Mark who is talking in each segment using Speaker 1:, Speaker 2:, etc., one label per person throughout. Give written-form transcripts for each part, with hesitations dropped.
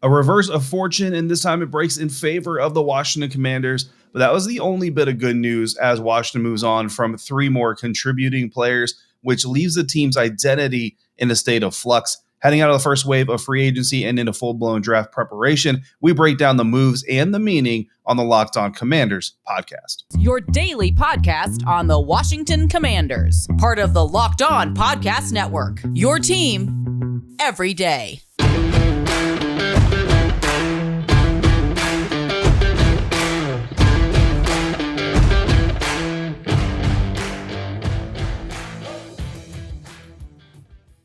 Speaker 1: A reverse of fortune, and this time it breaks in favor of the Washington Commanders. But that was the only bit of good news as Washington moves on from three more contributing players, which leaves the team's identity in a state of flux. Heading out of the first wave of free agency and into full-blown draft preparation, we break down the moves and the meaning on the Locked On Commanders podcast.
Speaker 2: Your daily podcast on the Washington Commanders, part of the Locked On Podcast Network. Your team every day.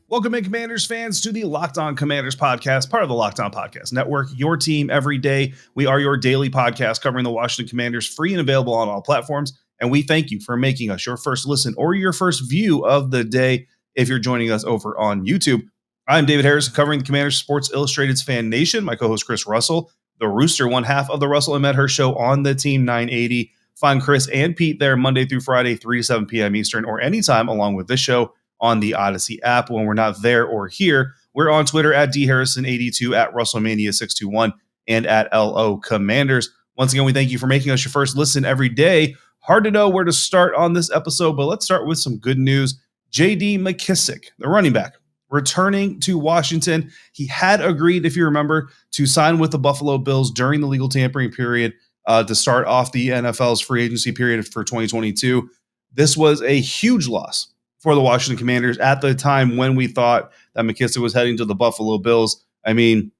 Speaker 1: Welcome in, Commanders fans, to the Locked On Commanders podcast, part of the Locked On Podcast Network, your team every day. We are your daily podcast covering the Washington Commanders, free and available on all platforms. And we thank you for making us your first listen or your first view of the day if you're joining us over on YouTube. I'm David Harris, covering the Commanders Sports Illustrated's Fan Nation. My co-host Chris Russell, the Rooster, one half of the Russell and Medhurst show on the Team 980. Find Chris and Pete there Monday through Friday, 3 to 7 p.m. Eastern, or anytime along with this show on the Audacy app. When we're not there or here, we're on Twitter at dharrison82, at russellmania621, and at LO Commanders. Once again, we thank you for making us your first listen every day. Hard to know where to start on this episode, but let's start with some good news. J.D. McKissic, the running back, returning to Washington. He had agreed, if you remember, to sign with the Buffalo Bills during the legal tampering period to start off the NFL's free agency period for 2022. This was a huge loss for the Washington Commanders at the time when we thought that McKissic was heading to the Buffalo Bills. I mean,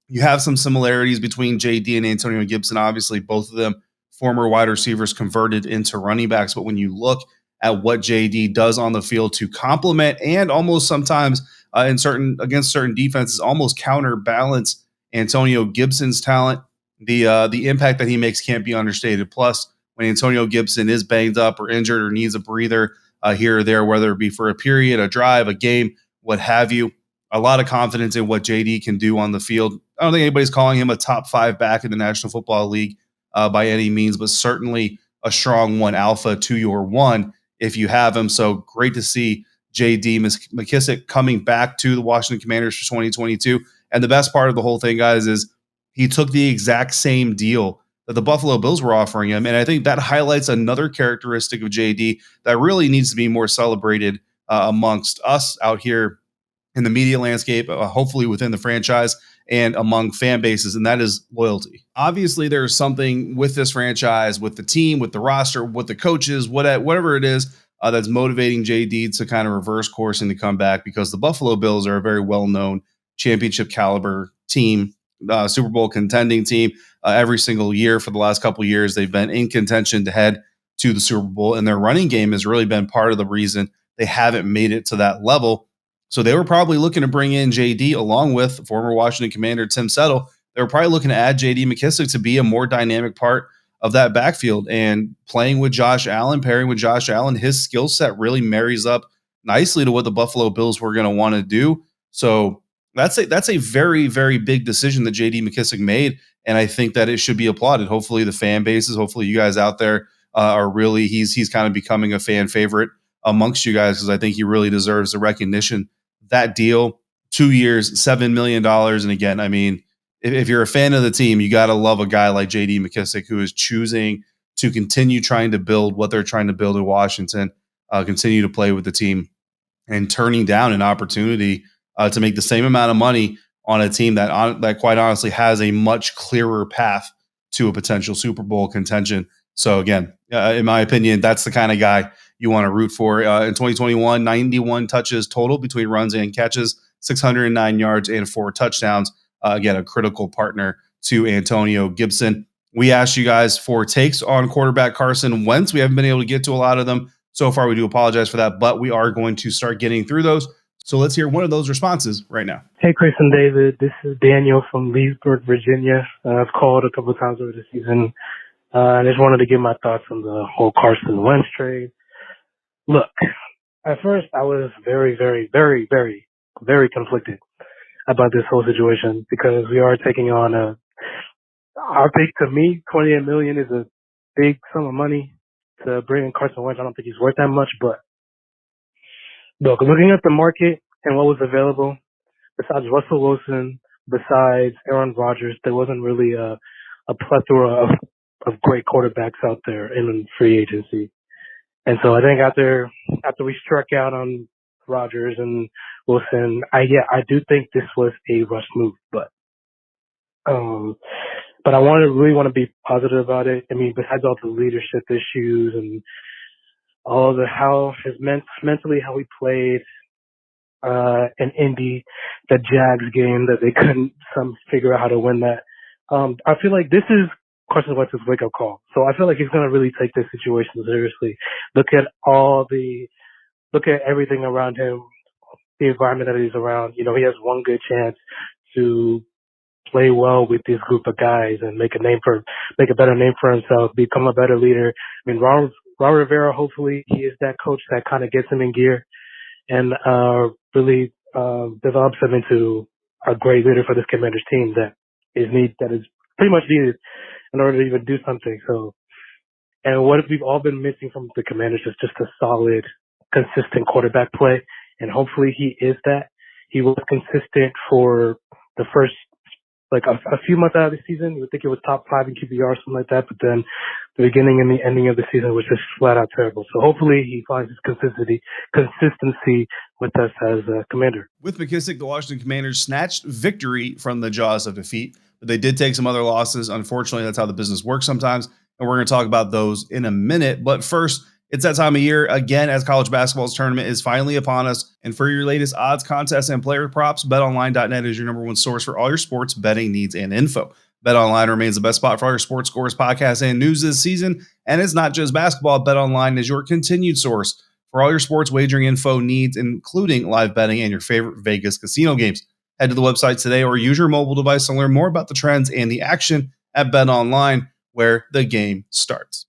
Speaker 1: you have some similarities between JD and Antonio Gibson. Obviously, both of them former wide receivers converted into running backs. But when you look at what JD does on the field to complement and almost sometimes against certain defenses, almost counterbalance Antonio Gibson's talent, the impact that he makes can't be understated. Plus, when Antonio Gibson is banged up or injured or needs a breather, here or there, whether it be for a period, a drive, a game, what have you. A lot of confidence in what JD can do on the field. I don't think anybody's calling him a top 5 back in the National Football League by any means, but certainly a strong one alpha to your one if you have him. So great to see JD McKissic coming back to the Washington Commanders for 2022. And the best part of the whole thing, guys, is he took the exact same deal that the Buffalo Bills were offering him. And I think that highlights another characteristic of JD that really needs to be more celebrated amongst us out here in the media landscape, hopefully within the franchise and among fan bases, and that is loyalty. Obviously, there's something with this franchise, with the team, with the roster, with the coaches, whatever it is that's motivating JD to kind of reverse course and to come back, because the Buffalo Bills are a very well-known championship caliber team, Super Bowl contending team. Every single year for the last couple of years, they've been in contention to head to the Super Bowl, and their running game has really been part of the reason they haven't made it to that level. So they were probably looking to bring in JD along with former Washington Commander Tim Settle. They were probably looking to add JD McKissic to be a more dynamic part of that backfield, and playing with Josh Allen, pairing with Josh Allen, his skill set really marries up nicely to what the Buffalo Bills were going to want to do. So that's a very, very big decision that JD McKissic made. And I think that it should be applauded. Hopefully the fan bases, hopefully you guys out there are really, he's kind of becoming a fan favorite amongst you guys, because I think he really deserves the recognition. That deal, 2 years, $7 million. And again, I mean, if you're a fan of the team, you got to love a guy like JD McKissic, who is choosing to continue trying to build what they're trying to build in Washington, continue to play with the team, and turning down an opportunity to make the same amount of money on a team that quite honestly has a much clearer path to a potential Super Bowl contention. So again, in my opinion, that's the kind of guy you want to root for. In 2021, 91 touches total between runs and catches, 609 yards and 4 touchdowns. Again, a critical partner to Antonio Gibson. We asked you guys for takes on quarterback Carson Wentz. We haven't been able to get to a lot of them so far. We do apologize for that, but we are going to start getting through those. So let's hear one of those responses right now.
Speaker 3: Hey, Chris and David. This is Daniel from Leesburg, Virginia. I've called a couple of times over the season. I just wanted to give my thoughts on the whole Carson Wentz trade. Look, at first I was very, very, very, very, very conflicted about this whole situation, because we are taking on I think, to me, $28 million is a big sum of money to bring in Carson Wentz. I don't think he's worth that much, but look, looking at the market and what was available, besides Russell Wilson, besides Aaron Rodgers, there wasn't really a plethora of great quarterbacks out there in free agency. And so I think after we struck out on Rodgers and Wilson, I do think this was a rush move, but I really want to be positive about it. I mean, besides all the leadership issues and all the mentally how he played in Indy, the Jags game that they couldn't figure out how to win that. I feel like this is Carson Wentz's wake-up call. So I feel like he's going to really take this situation seriously. Look at everything around him, the environment that he's around. You know, he has one good chance to play well with this group of guys and make a better name for himself, become a better leader. I mean, Ron Rivera, hopefully he is that coach that kind of gets him in gear and really develops him into a great leader for this Commanders team that is pretty much needed in order to even do something. So, and what we've all been missing from the Commanders is just a solid, consistent quarterback play, and hopefully he is that. He was consistent for the first a few months out of the season. You would think it was top 5 in QBR or something like that, but then the beginning and the ending of the season was just flat out terrible. So hopefully he finds his consistency with us as a Commander.
Speaker 1: With McKissic, the Washington Commanders snatched victory from the jaws of defeat, but they did take some other losses. Unfortunately, that's how the business works sometimes, and we're going to talk about those in a minute. But first, it's that time of year again as college basketball's tournament is finally upon us. And for your latest odds, contests, and player props, betonline.net is your number one source for all your sports betting needs and info. BetOnline remains the best spot for all your sports scores, podcasts, and news this season. And it's not just basketball. BetOnline is your continued source for all your sports wagering info needs, including live betting and your favorite Vegas casino games. Head to the website today or use your mobile device to learn more about the trends and the action at BetOnline, where the game starts.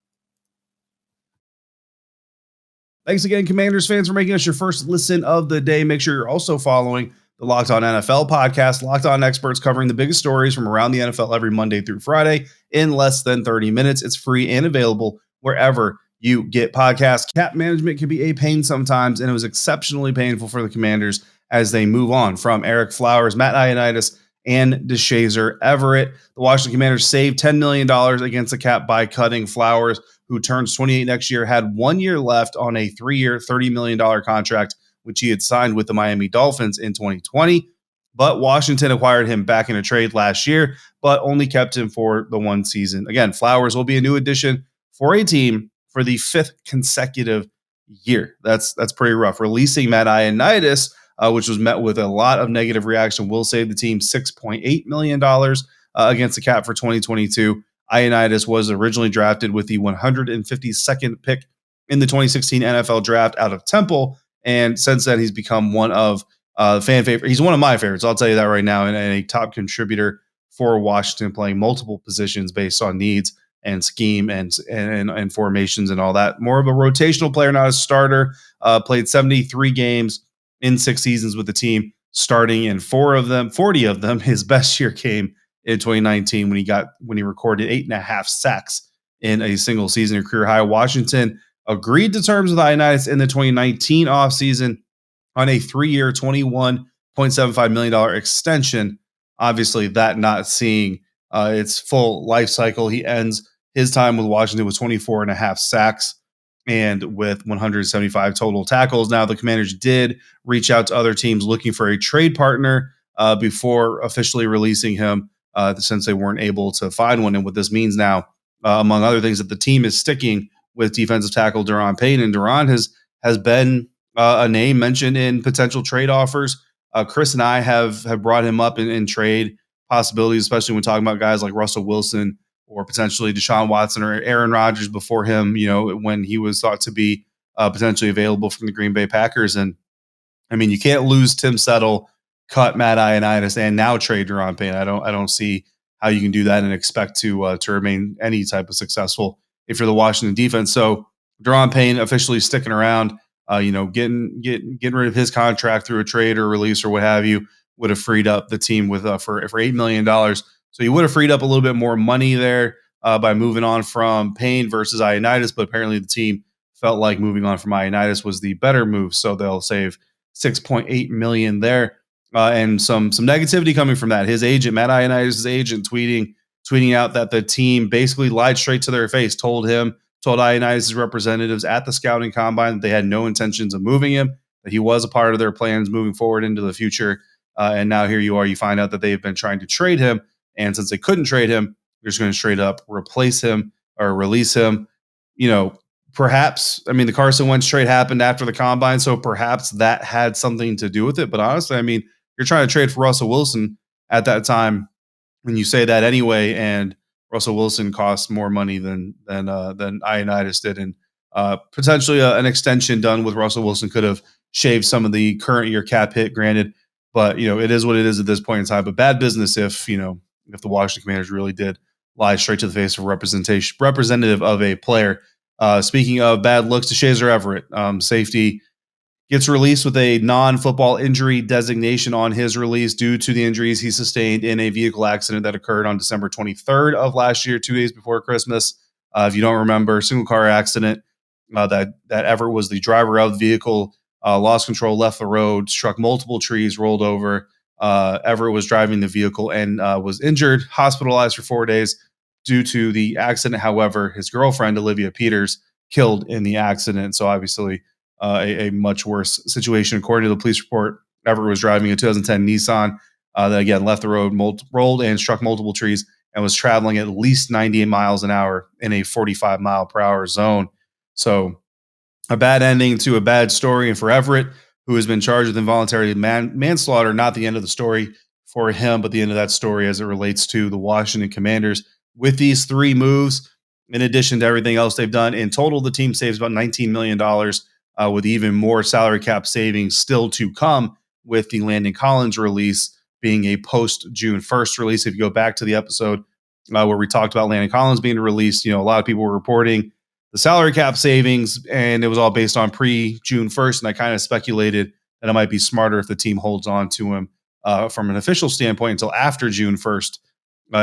Speaker 1: Thanks again, Commanders fans, for making us your first listen of the day. Make sure you're also following the Locked On NFL podcast. Locked On experts covering the biggest stories from around the NFL every Monday through Friday in less than 30 minutes. It's free and available wherever you get podcasts. Cap management can be a pain sometimes, and it was exceptionally painful for the Commanders as they move on from Ereck Flowers, Matt Ioannidis, and Deshazor Everett. The Washington Commanders saved $10 million against the cap by cutting Flowers, who turns 28 next year, had 1 year left on a 3-year, $30 million contract, which he had signed with the Miami Dolphins in 2020. But Washington acquired him back in a trade last year, but only kept him for the one season. Again, Flowers will be a new addition for a team for the 5th consecutive year. That's pretty rough. Releasing Matt Ioannidis, which was met with a lot of negative reaction, will save the team $6.8 million against the cap for 2022. Ioannidis was originally drafted with the 152nd pick in the 2016 NFL draft out of Temple, and since then he's become one of fan favorite. He's one of my favorites, I'll tell you that right now, and a top contributor for Washington, playing multiple positions based on needs and scheme and formations and all that. More of a rotational player, not a starter. Played 73 games in 6 seasons with the team, starting in 40 of them. His best year came in 2019 when he recorded 8.5 sacks in a single season, a career high. Washington agreed to terms with Ioannidis in the 2019 offseason on a 3-year, $21.75 million extension. Obviously, that not seeing its full life cycle. He ends his time with Washington with 24.5 sacks and with 175 total tackles. Now, the Commanders did reach out to other teams looking for a trade partner before officially releasing him, since they weren't able to find one. And what this means now, among other things, that the team is sticking with defensive tackle Daron Payne. And Daron has been a name mentioned in potential trade offers. Chris and I have brought him up in trade possibilities, especially when talking about guys like Russell Wilson or potentially Deshaun Watson or Aaron Rodgers before him, when he was thought to be potentially available from the Green Bay Packers. And I mean, you can't lose Tim Settle, cut Matt Ioannidis, and now trade Daron Payne. I don't see how you can do that and expect to remain any type of successful if you're the Washington defense. So Daron Payne officially sticking around, getting rid of his contract through a trade or release or what have you would have freed up the team with for $8 million. So you would have freed up a little bit more money there by moving on from Payne versus Ioannidis, but apparently the team felt like moving on from Ioannidis was the better move. So they'll save $6.8 million there. and some negativity coming from that. His agent, Matt Ioannidis' agent, tweeting out that the team basically lied straight to their face, told Ioannidis' representatives at the scouting combine that they had no intentions of moving him, that he was a part of their plans moving forward into the future. And now here you are, you find out that they've been trying to trade him. And since they couldn't trade him, they're just going to straight up replace him or release him. Perhaps, the Carson Wentz trade happened after the combine, so perhaps that had something to do with it. But honestly, you're trying to trade for Russell Wilson at that time when you say that anyway, and Russell Wilson costs more money than Ioannidis did, and potentially an extension done with Russell Wilson could have shaved some of the current year cap hit. Granted, but it is what it is at this point in time. But bad business if the Washington Commanders really did lie straight to the face of representative of a player. Speaking of bad looks, Deshazor Everett, safety, gets released with a non-football injury designation on his release due to the injuries he sustained in a vehicle accident that occurred on December 23rd of last year, 2 days before Christmas. If you don't remember, single car accident that Everett was the driver of the vehicle, lost control, left the road, struck multiple trees, rolled over. Everett was driving the vehicle and was injured, hospitalized for 4 days due to the accident. However, his girlfriend, Olivia Peters, killed in the accident. So obviously, a much worse situation. According to the police report, Everett was driving a 2010 Nissan that, again, left the road, rolled and struck multiple trees, and was traveling at least 98 miles an hour in a 45 mile per hour zone. So a bad ending to a bad story. And for Everett, who has been charged with involuntary manslaughter, not the end of the story for him, but the end of that story as it relates to the Washington Commanders. With these 3 moves, in addition to everything else they've done, in total, the team saves about $19 million. With even more salary cap savings still to come with the Landon Collins release being a post-June 1st release. If you go back to the episode where we talked about Landon Collins being released, a lot of people were reporting the salary cap savings, and it was all based on pre-June 1st, and I kind of speculated that it might be smarter if the team holds on to him from an official standpoint until after June 1st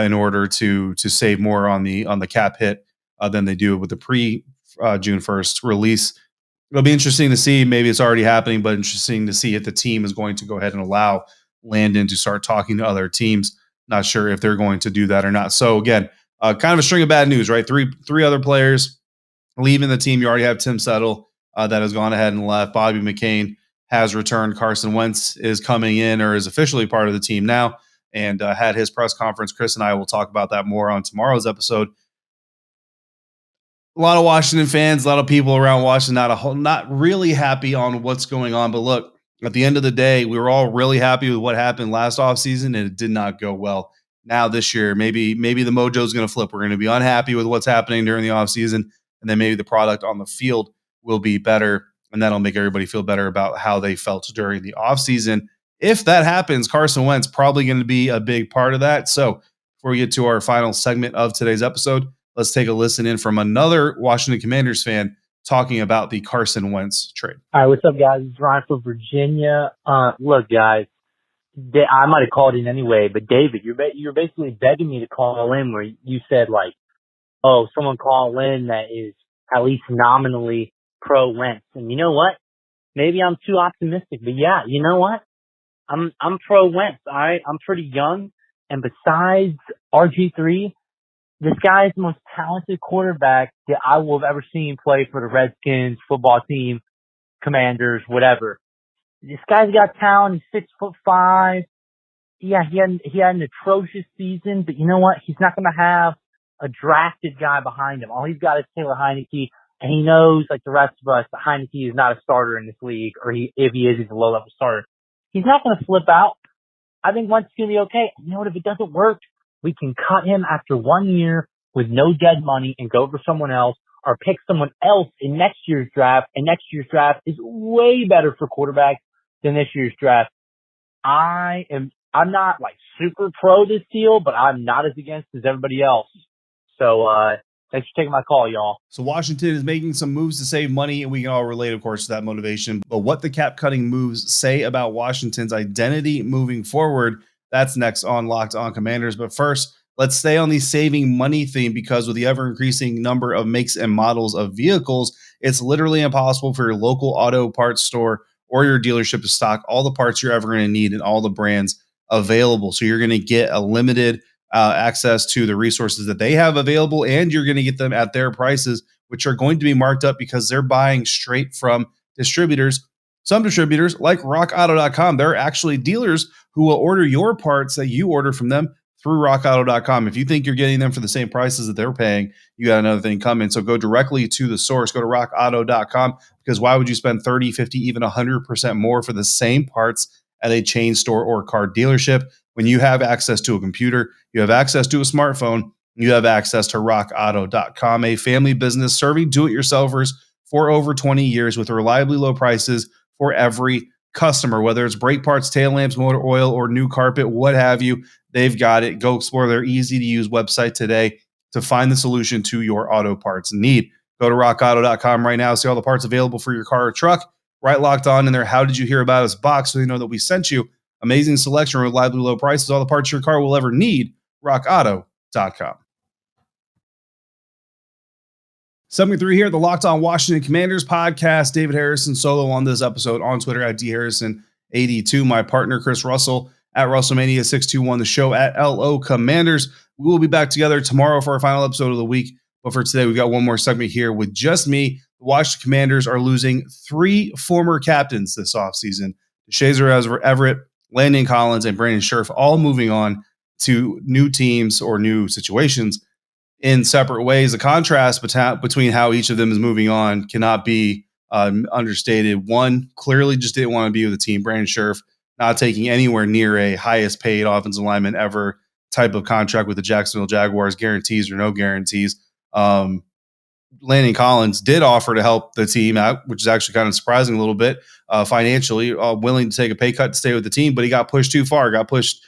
Speaker 1: in order to save more on the cap hit than they do with the pre-June 1st release. It'll be interesting to see. Maybe it's already happening, but interesting to see if the team is going to go ahead and allow Landon to start talking to other teams. Not sure if they're going to do that or not. So again, kind of a string of bad news, right? Three other players leaving the team. You already have Tim Settle that has gone ahead and left. Bobby McCain has returned. Carson Wentz is coming in, or is officially part of the team now, and had his press conference. Chris and I will talk about that more on tomorrow's episode. A lot of Washington fans, a lot of people around Washington, not really happy on what's going on. But look, at the end of the day, we were all really happy with what happened last offseason, and it did not go well. Now this year, maybe the mojo is going to flip. We're going to be unhappy with what's happening during the offseason, and then maybe the product on the field will be better, and that'll make everybody feel better about how they felt during the offseason. If that happens, Carson Wentz probably going to be a big part of that. So before we get to our final segment of today's episode, let's take a listen in from another Washington Commanders fan talking about the Carson Wentz trade.
Speaker 4: All right, what's up, guys? It's Ryan from Virginia. Look, guys, I might have called in anyway, but David, you're basically begging me to call in where you said, like, oh, someone call in that is at least nominally pro-Wentz. And you know what? Maybe I'm too optimistic, but yeah, you know what? I'm pro-Wentz. I'm pretty young, and besides RG3, this guy is the most talented quarterback that I will have ever seen play for the Redskins, football team, Commanders, whatever. This guy's got talent. He's 6'5". Yeah, he had an atrocious season, but you know what? He's not going to have a drafted guy behind him. All he's got is Taylor Heineke, and he knows, like the rest of us, that Heineke is not a starter in this league, or if he is, he's a low-level starter. He's not going to flip out. I think Wentz is going to be okay. You know what? If it doesn't work, we can cut him after 1 year with no dead money and go for someone else, or pick someone else in next year's draft. And next year's draft is way better for quarterbacks than this year's draft. I'm not like super pro this deal, but I'm not as against as everybody else. So, thanks for taking my call, y'all.
Speaker 1: So Washington is making some moves to save money, and we can all relate, of course, to that motivation. But what the cap cutting moves say about Washington's identity moving forward, that's next on Locked On Commanders. But first, let's stay on the saving money theme, because with the ever-increasing number of makes and models of vehicles, it's literally impossible for your local auto parts store or your dealership to stock all the parts you're ever going to need and all the brands available. So you're going to get a limited access to the resources that they have available, and you're going to get them at their prices, which are going to be marked up because they're buying straight from distributors. Some distributors, like rockauto.com, they're actually dealers who will order your parts that you order from them through rockauto.com. If you think you're getting them for the same prices that they're paying, you got another thing coming. So go directly to the source. Go to rockauto.com, because why would you spend 30, 50, even 100% more for the same parts at a chain store or car dealership when you have access to a computer, you have access to a smartphone, you have access to rockauto.com, a family business serving do-it-yourselfers for over 20 years with reliably low prices for every customer, whether it's brake parts, tail lamps, motor oil, or new carpet, what have you. They've got it. Go explore their easy-to-use website today to find the solution to your auto parts need. Go to rockauto.com right now, see all the parts available for your car or truck. Right Locked On in their How Did You Hear About Us box, so they know that we sent you. Amazing selection, reliably low prices, all the parts your car will ever need. rockauto.com. 73 here at the Locked On Washington Commanders podcast. David Harrison solo on this episode on Twitter at dharrison82. My partner, Chris Russell, at Russellmania621. The show at LO Commanders. We will be back together tomorrow for our final episode of the week. But for today, we've got one more segment here with just me. The Washington Commanders are losing 3 former captains this offseason. Deshazor Everett, Landon Collins, and Brandon Scherff, all moving on to new teams or new situations in separate ways. The contrast between how each of them is moving on cannot be understated. One clearly just didn't want to be with the team. Brandon Scherff not taking anywhere near a highest paid offensive lineman ever type of contract with the Jacksonville Jaguars, guarantees or no guarantees. Landon Collins did offer to help the team out, which is actually kind of surprising a little bit financially, willing to take a pay cut to stay with the team, but he got pushed too far, got pushed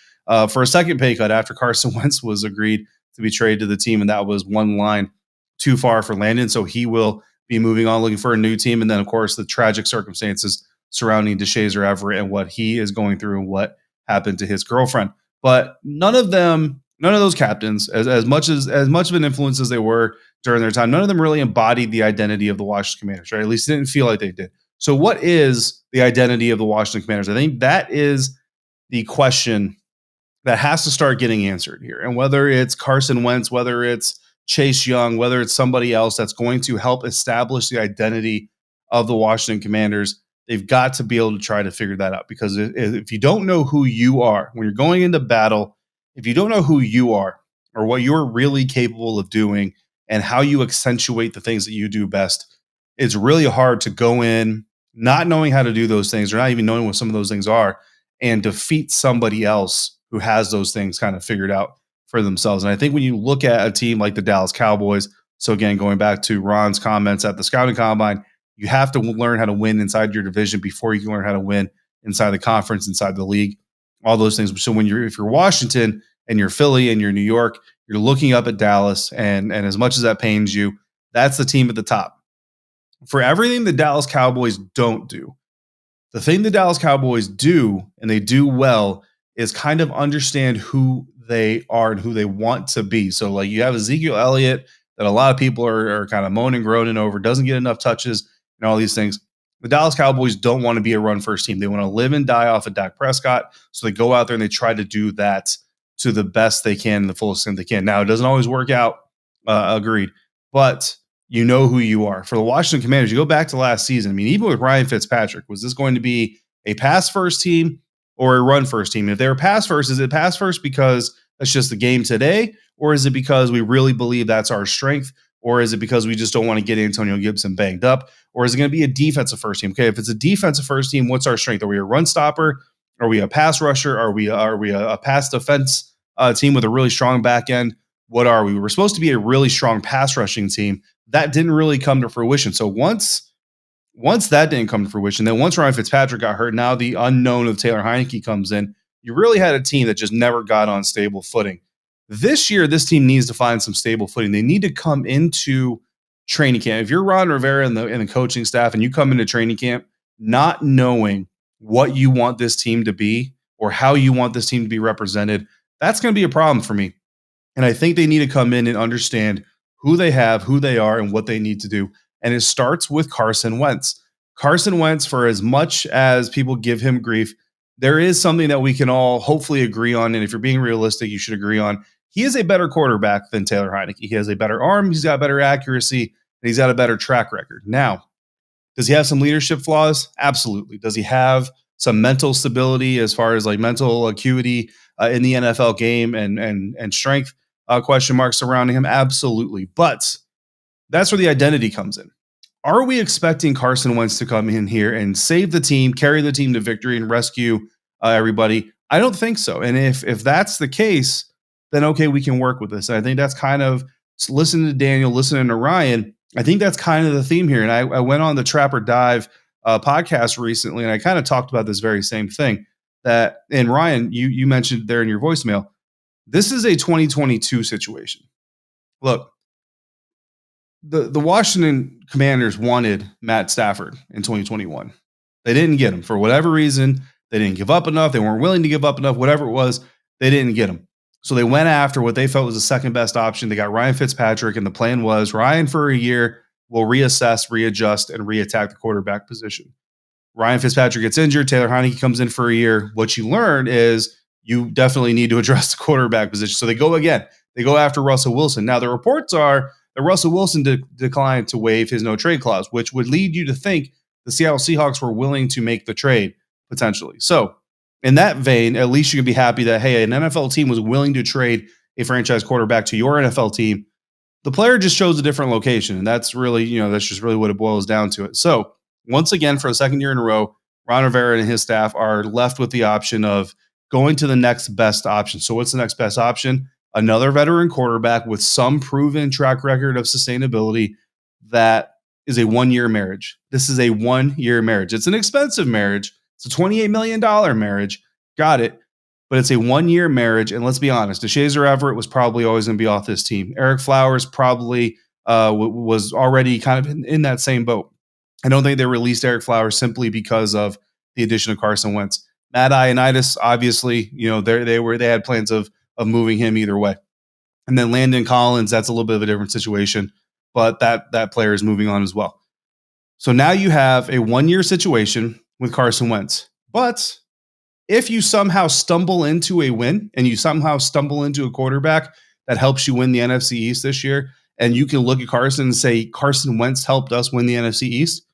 Speaker 1: for a second pay cut after Carson Wentz was agreed to be traded to the team, and that was one line too far for Landon, so he will be moving on, looking for a new team. And then, of course, the tragic circumstances surrounding Deshazor Everett and what he is going through and what happened to his girlfriend. But none of those captains, as much of an influence as they were during their time, none of them really embodied the identity of the Washington Commanders, right? At least it didn't feel like they did. So what is the identity of the Washington Commanders? I think that is the question that has to start getting answered here. And whether it's Carson Wentz, whether it's Chase Young, whether it's somebody else that's going to help establish the identity of the Washington Commanders, they've got to be able to try to figure that out. Because if you don't know who you are, when you're going into battle, if you don't know who you are or what you're really capable of doing and how you accentuate the things that you do best, it's really hard to go in not knowing how to do those things or not even knowing what some of those things are and defeat somebody else who has those things kind of figured out for themselves. And I think when you look at a team like the Dallas Cowboys, so again, going back to Ron's comments at the Scouting Combine, you have to learn how to win inside your division before you can learn how to win inside the conference, inside the league, all those things. So if you're Washington and you're Philly and you're New York, you're looking up at Dallas, and as much as that pains you, that's the team at the top. For everything the Dallas Cowboys don't do, the thing the Dallas Cowboys do, and they do well, is kind of understand who they are and who they want to be. So like you have Ezekiel Elliott that a lot of people are kind of moaning, groaning over, doesn't get enough touches and all these things. The Dallas Cowboys don't want to be a run first team. They want to live and die off of Dak Prescott. So they go out there and they try to do that to the best they can, the fullest extent they can. Now, it doesn't always work out, agreed, but you know who you are. For the Washington Commanders, you go back to last season. I mean, even with Ryan Fitzpatrick, was this going to be a pass first team or a run first team? If they were pass first, is it pass first because that's just the game today? Or is it because we really believe that's our strength? Or is it because we just don't want to get Antonio Gibson banged up? Or is it going to be a defensive first team? Okay, if it's a defensive first team, what's our strength? Are we a run stopper? Are we a pass rusher? Are we a pass defense team with a really strong back end? What are we? We were supposed to be a really strong pass rushing team. That didn't really come to fruition. So once that didn't come to fruition, then once Ryan Fitzpatrick got hurt, now the unknown of Taylor Heineke comes in, you really had a team that just never got on stable footing. This year, this team needs to find some stable footing. They need to come into training camp. If you're Ron Rivera and the coaching staff and you come into training camp not knowing what you want this team to be or how you want this team to be represented, that's going to be a problem for me. And I think they need to come in and understand who they have, who they are, and what they need to do. And it starts with Carson Wentz. Carson Wentz, for as much as people give him grief, there is something that we can all hopefully agree on. And if you're being realistic, you should agree on. He is a better quarterback than Taylor Heineke. He has a better arm. He's got better accuracy. And he's got a better track record. Now, does he have some leadership flaws? Absolutely. Does he have some mental stability as far as like mental acuity in the NFL game and strength question marks surrounding him? Absolutely. But that's where the identity comes in. Are we expecting Carson Wentz to come in here and save the team, carry the team to victory, and rescue everybody? I don't think so. And if that's the case, then okay, we can work with this. And I think that's kind of, listening to Daniel, listening to Ryan, I think that's kind of the theme here. And I went on the Trap or Dive podcast recently, and I kind of talked about this very same thing. That, and Ryan, you mentioned there in your voicemail, this is a 2022 situation. Look, the Washington Commanders wanted Matt Stafford in 2021. They didn't get him for whatever reason. They didn't give up enough. They weren't willing to give up enough. Whatever it was, they didn't get him. So they went after what they felt was the second best option. They got Ryan Fitzpatrick, and the plan was Ryan for a year will reassess, readjust, and reattack the quarterback position. Ryan Fitzpatrick gets injured. Taylor Heineke comes in for a year. What you learn is you definitely need to address the quarterback position. So they go again. They go after Russell Wilson. Now, the reports are that Russell Wilson declined to waive his no-trade clause, which would lead you to think the Seattle Seahawks were willing to make the trade, potentially. So in that vein, at least you can be happy that, hey, an NFL team was willing to trade a franchise quarterback to your NFL team. The player just chose a different location, and that's really, that's just really what it boils down to it. So once again, for the second year in a row, Ron Rivera and his staff are left with the option of going to the next best option. So what's the next best option? Another veteran quarterback with some proven track record of sustainability that is a one-year marriage. This is a one-year marriage. It's an expensive marriage. It's a $28 million marriage. Got it. But it's a one-year marriage. And let's be honest, Deshazor Everett was probably always going to be off this team. Ereck Flowers probably was already kind of in that same boat. I don't think they released Ereck Flowers simply because of the addition of Carson Wentz. Ioannidis, obviously, they had plans of moving him either way. And then Landon Collins, that's a little bit of a different situation, but that player is moving on as well. So now you have a one-year situation with Carson Wentz. But if you somehow stumble into a win and you somehow stumble into a quarterback that helps you win the NFC East this year, and you can look at Carson and say, Carson Wentz helped us win the NFC East,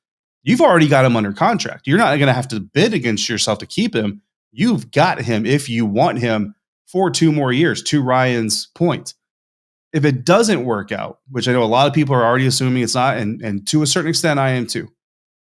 Speaker 1: you've already got him under contract. You're not going to have to bid against yourself to keep him. You've got him if you want him for 2 more years, to Ryan's point. If it doesn't work out, which I know a lot of people are already assuming it's not, and to a certain extent I am too,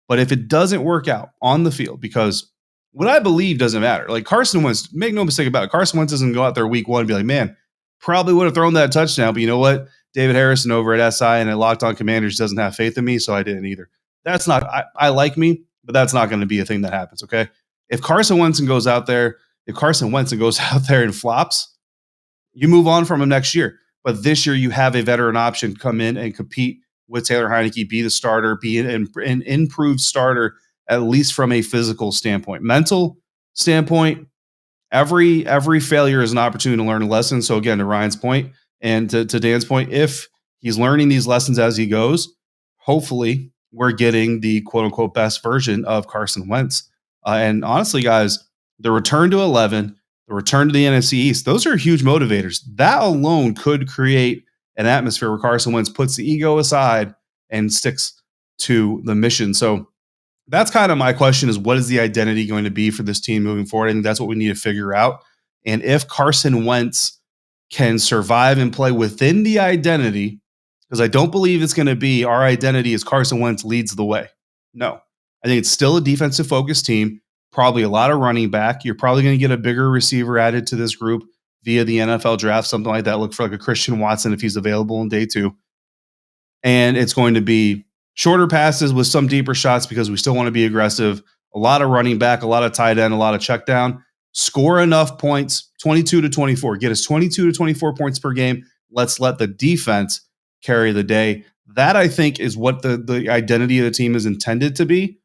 Speaker 1: but if it doesn't work out on the field, because what I believe doesn't matter. Like Carson Wentz, make no mistake about it, Carson Wentz doesn't go out there week 1 and be like, man, probably would have thrown that touchdown, but you know what? David Harrison over at SI and at Locked On Commanders doesn't have faith in me, so I didn't either. That's not, I like me, but that's not going to be a thing that happens, okay? If Carson Wentz goes out there and flops, you move on from him next year. But this year you have a veteran option come in and compete with Taylor Heineke, be the starter, be an improved starter, at least from a physical standpoint. Mental standpoint, every failure is an opportunity to learn a lesson. So again, to Ryan's point and to Dan's point, if he's learning these lessons as he goes, hopefully we're getting the quote-unquote best version of Carson Wentz. And honestly, guys, the return to 11, the return to the NFC East, those are huge motivators. That alone could create an atmosphere where Carson Wentz puts the ego aside and sticks to the mission. So that's kind of my question, is what is the identity going to be for this team moving forward? I think that's what we need to figure out. And if Carson Wentz can survive and play within the identity, because I don't believe it's going to be our identity as Carson Wentz leads the way. No, I think it's still a defensive focused team, probably a lot of running back. You're probably going to get a bigger receiver added to this group via the NFL draft, something like that. Look for like a Christian Watson if he's available in day 2. And it's going to be shorter passes with some deeper shots because we still want to be aggressive. A lot of running back, a lot of tight end, a lot of check down. Score enough points, 22 to 24. Get us 22 to 24 points per game. Let's let the defense carry the day. That, I think, is what the identity of the team is intended to be.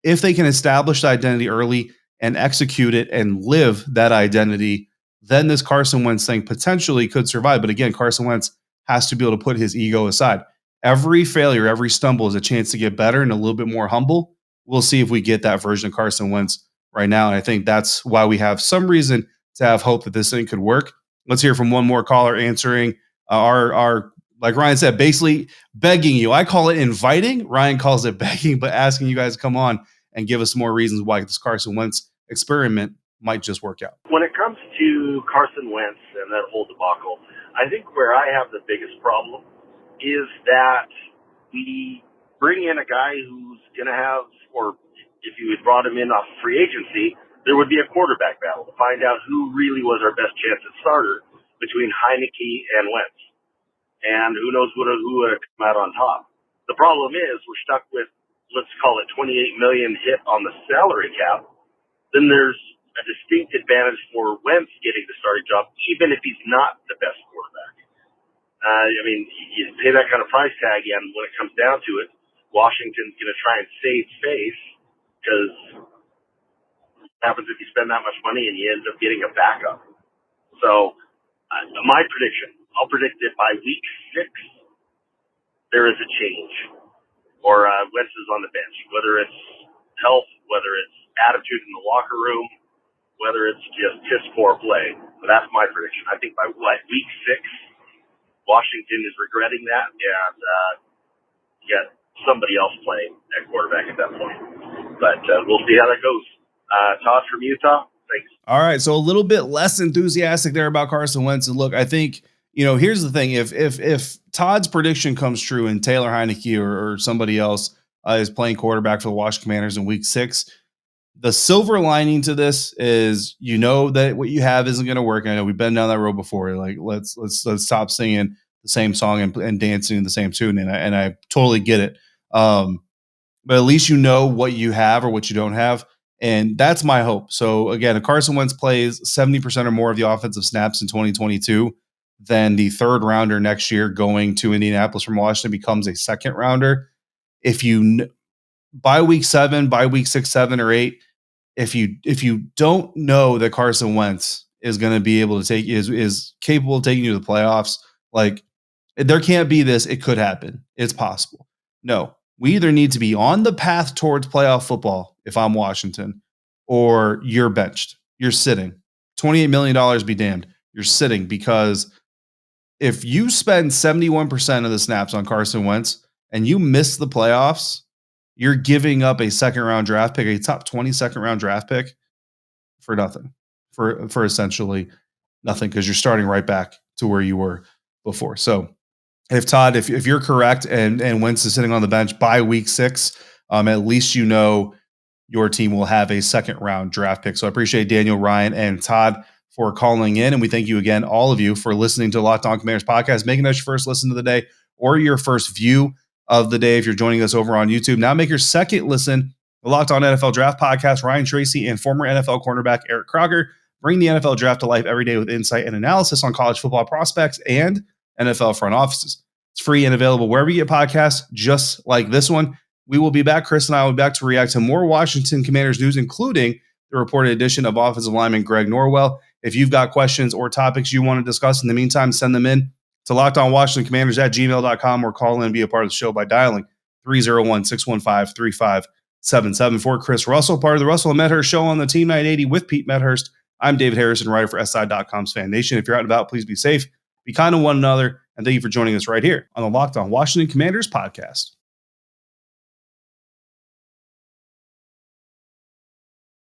Speaker 1: If they can establish the identity early and execute it and live that identity, then this Carson Wentz thing potentially could survive. But again, Carson Wentz has to be able to put his ego aside. Every failure, every stumble is a chance to get better and a little bit more humble. we'll see if we get that version of Carson Wentz right now. And I think that's why we have some reason to have hope that this thing could work. Let's hear from one more caller answering our like Ryan said, basically begging you. I call it inviting. Ryan calls it begging, but asking you guys to come on and give us more reasons why this Carson Wentz experiment might just work out.
Speaker 5: When it comes to Carson Wentz and that whole debacle, I think where I have the biggest problem is that we bring in a guy who's going to have, or if you had brought him in off free agency, there would be a quarterback battle to find out who really was our best chance at starter between Heinicke and Wentz. And who knows who would have come out on top. The problem is we're stuck with, let's call it $28 million hit on the salary cap. Then there's a distinct advantage for Wentz getting the starting job, even if he's not the best quarterback. You pay that kind of price tag, and when it comes down to it, Washington's going to try and save face, because what happens if you spend that much money and you end up getting a backup? So my prediction, I'll predict that by week 6, there is a change, or Wentz is on the bench, whether it's health, whether it's attitude in the locker room, whether it's just piss poor play. But that's my prediction. I think by week 6, Washington is regretting that, and get somebody else playing at quarterback at that point. But we'll see how that goes. Todd from Utah, thanks.
Speaker 1: All right, so a little bit less enthusiastic there about Carson Wentz. And look, I think, here's the thing: if Todd's prediction comes true and Taylor Heinicke or somebody else is playing quarterback for the Washington Commanders in week 6, the silver lining to this is that what you have isn't going to work. I know we've been down that road before. Like let's stop singing the same song and dancing in the same tune, and I totally get it. But at least you know what you have or what you don't have, and that's my hope. So again, if Carson Wentz plays 70% or more of the offensive snaps in 2022, then the third rounder next year going to Indianapolis from Washington becomes a second rounder. If you by week 7, by week 6, 7, or 8, if you don't know that Carson Wentz is going to be able to take is capable of taking you to the playoffs, like there can't be this. It could happen. It's possible. No, we either need to be on the path towards playoff football if I'm Washington, or you're benched. You're sitting. $28 million be damned. You're sitting, because if you spend 71% of the snaps on Carson Wentz and you miss the playoffs, you're giving up a second-round draft pick, a top 20 second-round draft pick for nothing, for essentially nothing, because you're starting right back to where you were before. So if Todd, if you're correct and Wentz is sitting on the bench by week 6, at least your team will have a second-round draft pick. So I appreciate Daniel, Ryan, and Todd for calling in, and we thank you again, all of you, for listening to Locked On Commanders podcast, making us your first listen of the day or your first view of the day if you're joining us over on YouTube. Now make your second listen, the Locked On NFL Draft podcast. Ryan Tracy and former NFL cornerback Eric Crocker bring the NFL Draft to life every day with insight and analysis on college football prospects and NFL front offices. It's free and available wherever you get podcasts, just like this one. We will be back. Chris and I will be back to react to more Washington Commanders news, including the reported addition of offensive lineman Greg Norwell. If you've got questions or topics you want to discuss in the meantime, send them in to LockedOnWashingtonCommanders@gmail.com, or call in and be a part of the show by dialing 301-615-3577. For Chris Russell, part of the Russell and Medhurst show on the Team 980 with Pete Medhurst, I'm David Harrison, writer for SI.com's Fan Nation. If you're out and about, please be safe, be kind to one another, and thank you for joining us right here on the Locked On Washington Commanders podcast.